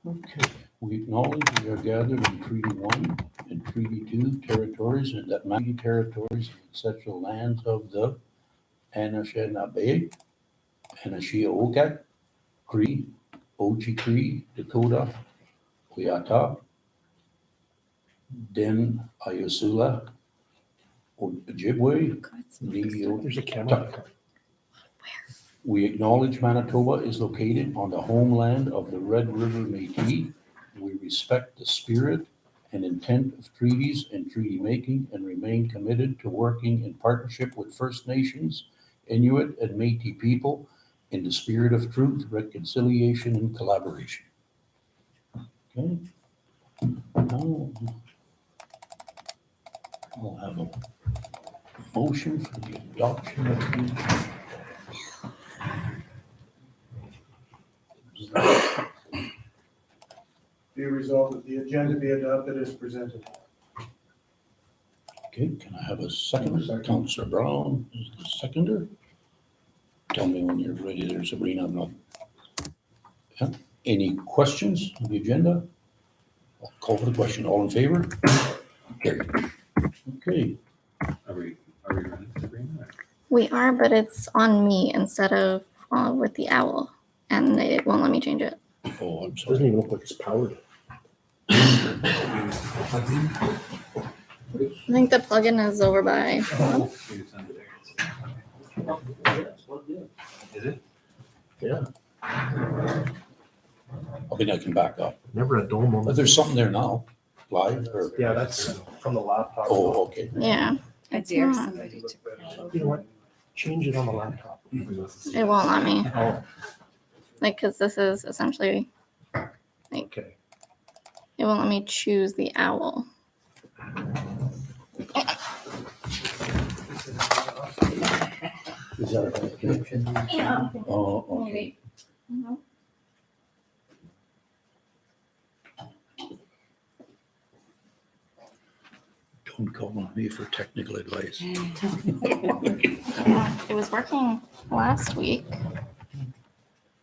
Okay, we acknowledge we are gathered in Treaty One and Treaty Two territories, and that Maui territories and ancestral lands of the Anishinaabe, Anishiaoka, Cree, Oji-Cree, Dakota, Oyata, Den Ayusula, Ojibwe, There's a camera. We acknowledge Manitoba is located on the homeland of the Red River Métis. We respect the spirit and intent of treaties and treaty making and remain committed to working in partnership with First Nations, Inuit, and Métis people in the spirit of truth, reconciliation, and collaboration. Okay. Now, I'll have a motion for the adoption of the Be resolved that the agenda be adopted as presented. Okay, can I have a second? Second. Councillor Brown is the seconder. Tell me when you're ready there, Sabrina. I'm not. Yeah. Any questions on the agenda? I'll call for the question. All in favor? Carried. Okay, Are we running, Sabrina? We are, but it's on me instead of with the owl, and it won't let me change it. oh, I'm Doesn't sorry. even look like it's powered. I think the plugin is over by. Is it? Yeah, I mean, I can back up. never a dome on But it. there's something there now, live or, Yeah, that's from the laptop. oh, okay. Yeah, I It's dare not. somebody to crawl You know what? Change it on the laptop. it won't let me. Oh, Like, because this is essentially, okay. it won't let me choose the owl. Is that a bad connection? Yeah. Oh, okay. Don't call on me for technical advice. Yeah, it was working last week.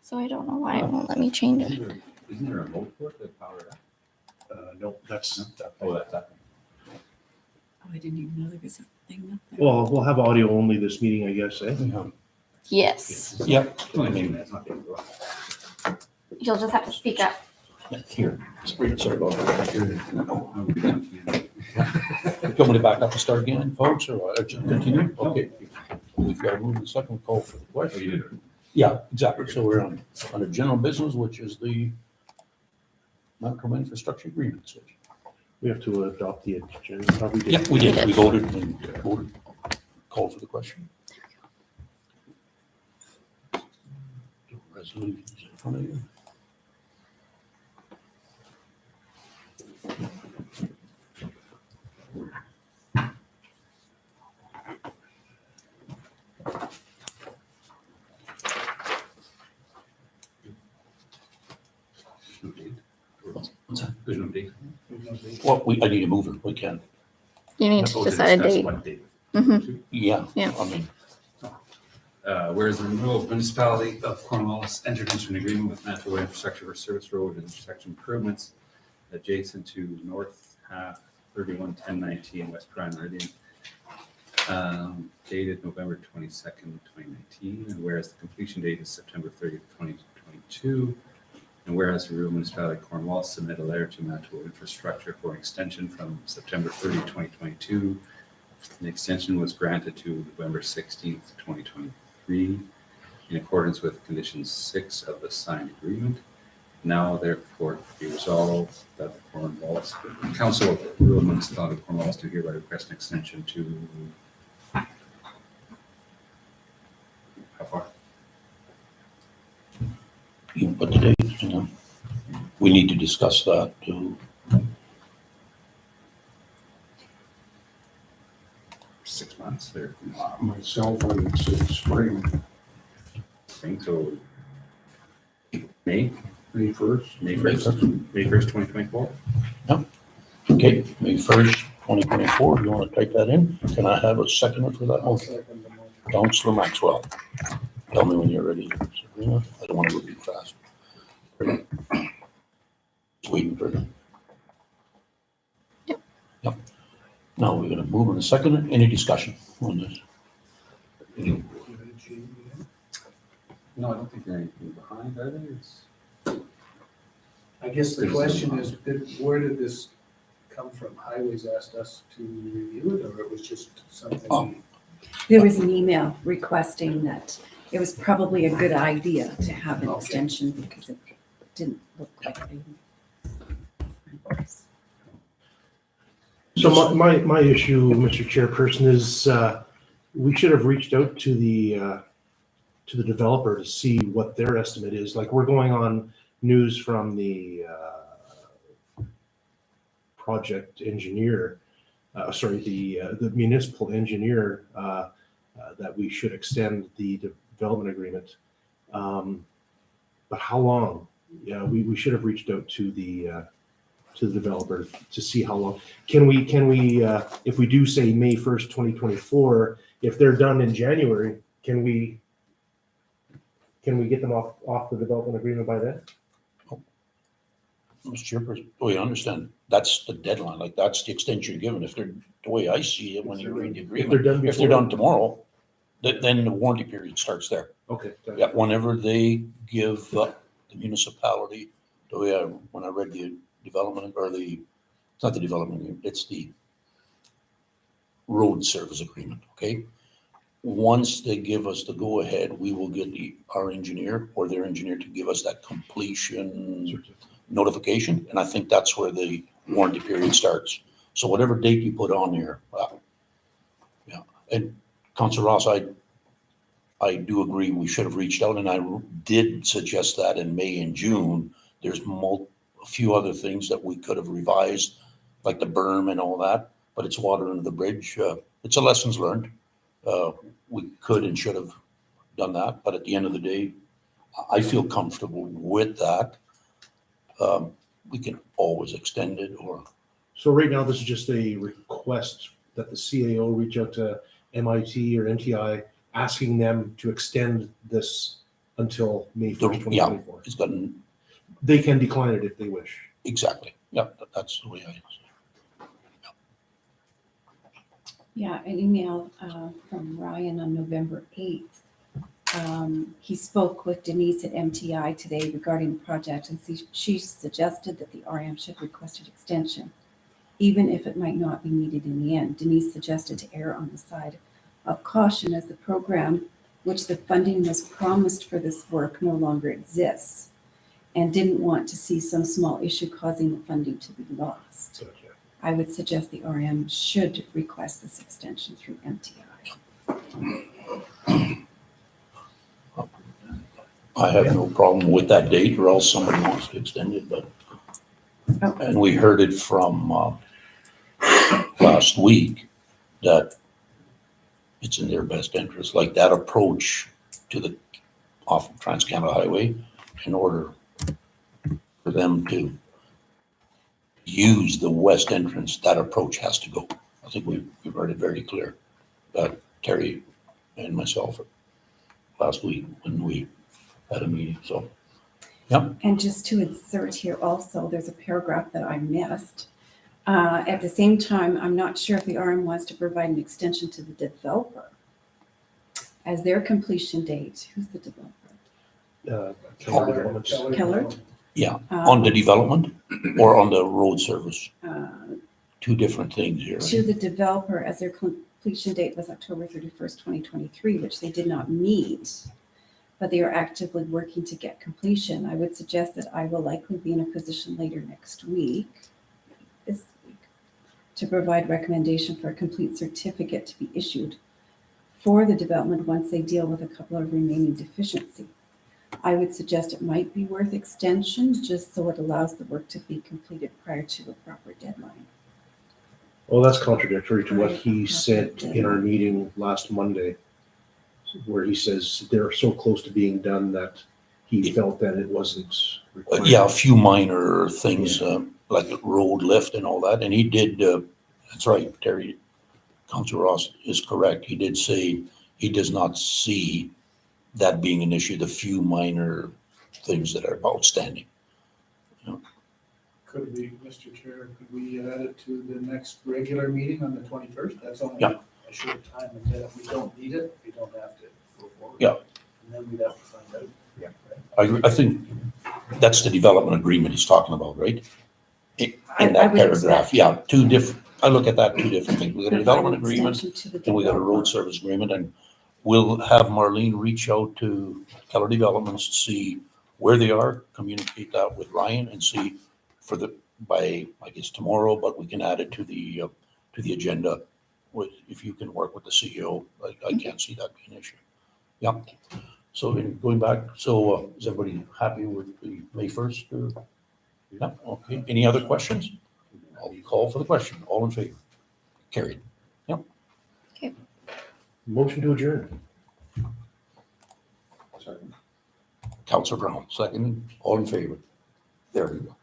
So I don't know why it won't let me change it. Isn't there a remote for it that power it up? No, that's. Oh, that's up. Oh, I didn't even know there was a thing up there. Well, we'll have audio only this meeting, I guess, eh? Yeah. Yes. Yep, It's only maybe that's not big. You'll just have to speak up. here. Sabrina, sorry about that. Oh, we don't, yeah. You want me to back up and start again, folks, or just continue? Okay. We've got to move to the second call for the Oh, you question. did it. Yeah, exactly. So we're on under general business, which is the Manitoba Infrastructure Agreement. We have to adopt the agenda. How we did. Yeah, we did. We voted and voted. Call for the question. Resolutions in front of you. No date. What's that? There's no date. Well, I need to move it. We can. You need Oh, to decide a discuss date. what date. Mhm. Yeah. Yeah. I mean, Whereas the renewal municipality of Cornwallis entered into an agreement with Manitoba Infrastructure for Service Road and intersection improvements adjacent to North Half 311019 West Prime Meridian, dated November 22nd, 2019, and whereas the completion date is September 30th, 2022, and whereas the rural municipality of Cornwallis submitted a letter to Manitoba Infrastructure for an extension from September 30, 2022. An extension was granted to November 16th, 2023, in accordance with condition 6 of the signed agreement. Now therefore be resolved that the Cornwallis Council of the Rural Municipality of Cornwallis do hereby request an extension to how far? you put the dates, you know. We need to discuss that too. 6 months or Myself, I would say spring, spring, so May, May 1st. May 1st, May 1st, 2024. Okay, May 1st, 2024. You want to type that in? Can I have a seconder for that I'll motion? second the motion. Councillor Maxwell. Tell me when you're ready, Sabrina. I don't want to go too fast. waiting for them. Yep. Yep. Now we're gonna move on a second. Any discussion on this? Any- No, I don't think they're anything behind, are they? I guess the question is, where did this come from? Highways asked us to review it, or it was just something? Oh. There was an email requesting that it was probably a good idea to have an Okay. extension because it didn't look like they. So my issue, Mr. Chairperson, is we should have reached out to the developer to see what their estimate is. Like, we're going on news from the project engineer, the municipal engineer, that we should extend the development agreement. But how long? Yeah, we should have reached out to the developer to see how long. Can we, if we do say May 1st, 2024, if they're done in January, can we get them off the development agreement by then? Mr. Chairperson, oh, you understand, that's the deadline, like, that's the extension given. If they're, the way I see it, when you read the If they're agreement, done if they're before? done tomorrow, then the warranty period starts there. Okay. Yeah, whenever they give the municipality, the way when I read the development, or it's not the development agreement, it's the road service agreement, okay? Once they give us the go-ahead, we will get our engineer or their engineer to give us that completion notification, and I think that's where the warranty period starts. So whatever date you put on there, yeah. And Councilor Ross, I do agree, we should have reached out, and I did suggest that in May and June. There's a few other things that we could have revised, like the berm and all that, but it's water under the bridge. It's a lessons learned. We could and should have done that, but at the end of the day, I feel comfortable with that. We can always extend it, or So right now, this is just a request that the CAO reach out to MIT or MTI, asking them to extend this until May 1st, yeah, 2024. it's gotten, They can decline it if they wish. exactly. Yeah, that's the way I. Yeah, an email from Ryan on November 8th. He spoke with Denise at MTI today regarding the project, and she suggested that the RM should request an extension, even if it might not be needed in the end. Denise suggested to err on the side of caution, as the program, which the funding was promised for this work, no longer exists, and didn't want to see some small issue causing the funding to be lost. So, yeah. I would suggest the RM should request this extension through MTI. I have no problem with that date, or else somebody wants to extend it, but, Oh. and we heard it from, last week, that it's in their best interest, like that approach to the, off of Trans-Canada Highway, in order for them to use the west entrance, that approach has to go. I think we've heard it very clear, Terry and myself last week when we had a meeting, so. And just to insert here also, there's a paragraph that I missed. At the same time, I'm not sure if the RM wants to provide an extension to the developer as their completion date. Who's the developer? Keller Developments. Keller? Yeah, on the development or on the road service, Uh, two different things here. to the developer, as their completion date was October 31st, 2023, which they did not meet, but they are actively working to get completion. I would suggest that I will likely be in a position later next week, this week, to provide recommendation for a complete certificate to be issued for the development once they deal with a couple of remaining deficiencies. I would suggest it might be worth extension, just so it allows the work to be completed prior to a proper deadline. Well, that's contradictory to what he said in our meeting last Monday, where he says they're so close to being done that he felt that it wasn't required. Yeah, a few minor things, like the road lift and all that, and he did, that's right, Terry, Councilor Ross is correct. He did say he does not see that being an issue, the few minor things that are outstanding. Could we, Mr. Chair, could we add it to the next regular meeting on the 21st? That's only Yeah. a short time, and then if we don't need it, we don't have to go forward. Yeah. And then we'd have to find out. Yeah. I, agree. I think that's the development agreement he's talking about, right? In I that would paragraph, expect- yeah, two different, I look at that two different things. We got a Provide development an agreement, extension to the and we got a road development. service agreement, and we'll have Marlene reach out to Keller Developments to see where they are, communicate that with Ryan and see for the, by, I guess, tomorrow, but we can add it to the agenda with, if you can work with the CEO, I can't see that being an issue. Yeah. So then going back, so is everybody happy with the May 1st? Yeah, okay. Any other questions? I'll call for the question. All in favor? Carried. Motion to adjourn. Counselor Brown, second. All in favor? There we go.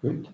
Great.